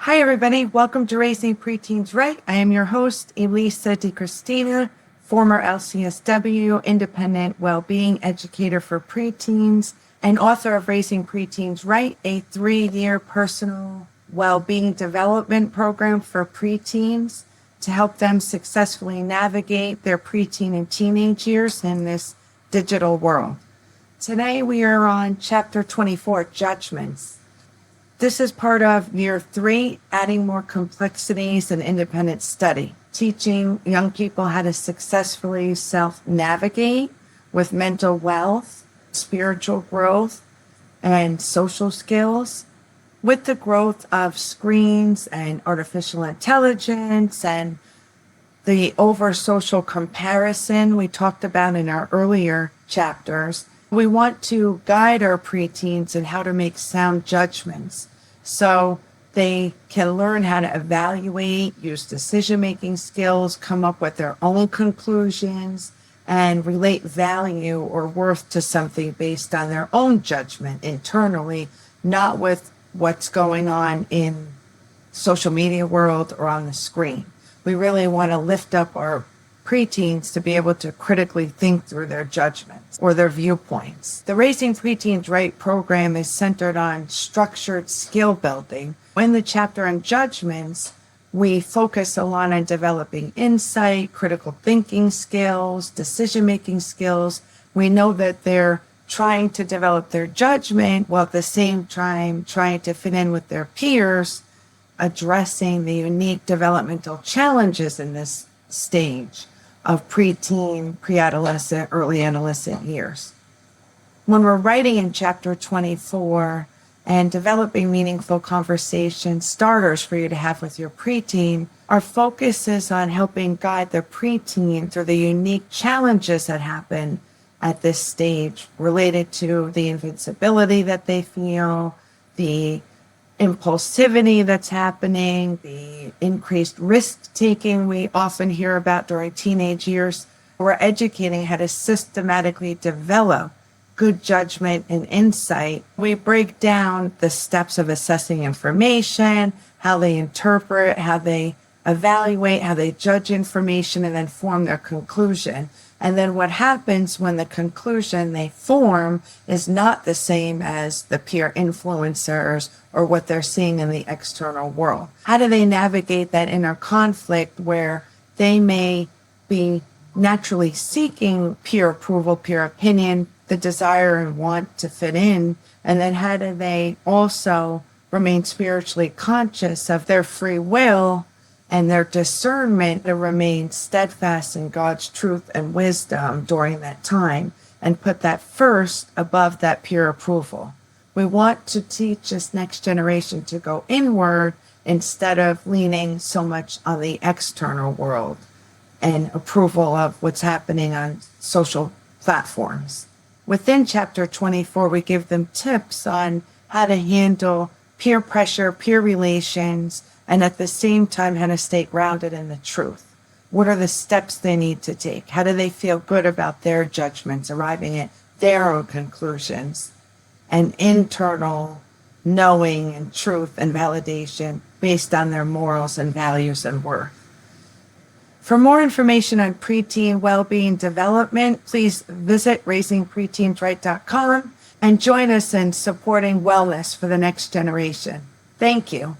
Hi, everybody. Welcome to Raising PreTeens Right. I am your host, Elisa DiCristina, former LCSW, independent well-being educator for preteens, and author of Raising PreTeens Right, a 3-year personal well-being development program for preteens to help them successfully navigate their preteen and teenage years in this digital world. Today, we are on Chapter 24, Judgments. This is part of year 3, adding more complexities and independent study, teaching young people how to successfully self-navigate with mental wealth, spiritual growth, and social skills. With the growth of screens and artificial intelligence and the over-social comparison we talked about in our earlier chapters, we want to guide our preteens in how to make sound judgments so they can learn how to evaluate, use decision-making skills, come up with their own conclusions, and relate value or worth to something based on their own judgment internally, not with what's going on in social media world or on the screen. We really want to lift up our preteens to be able to critically think through their judgments or their viewpoints. The Raising PreTeens Right program is centered on structured skill building. In the chapter on judgments, we focus a lot on developing insight, critical thinking skills, decision-making skills. We know that they're trying to develop their judgment while at the same time trying to fit in with their peers, addressing the unique developmental challenges in this stage of preteen, pre-adolescent, early adolescent years. When we're writing in chapter 24 and developing meaningful conversation starters for you to have with your preteen, our focus is on helping guide the preteen through the unique challenges that happen at this stage related to the invincibility that they feel, the impulsivity that's happening, the increased risk-taking we often hear about during teenage years. We're educating how to systematically develop good judgment and insight. We break down the steps of assessing information, how they interpret, how they evaluate, how they judge information, and then form their conclusion. And then what happens when the conclusion they form is not the same as the peer influencers or what they're seeing in the external world? How do they navigate that inner conflict where they may be naturally seeking peer approval, peer opinion, the desire and want to fit in? And then how do they also remain spiritually conscious of their free will and their discernment to remain steadfast in God's truth and wisdom during that time and put that first above that peer approval? We want to teach this next generation to go inward instead of leaning so much on the external world and approval of what's happening on social platforms. Within chapter 24, we give them tips on how to handle peer pressure, peer relations, and at the same time, how to stay grounded in the truth. What are the steps they need to take? How do they feel good about their judgments, arriving at their own conclusions, and internal knowing and truth and validation based on their morals and values and worth? For more information on preteen well-being development, please visit raisingpreteensright.com and join us in supporting wellness for the next generation. Thank you.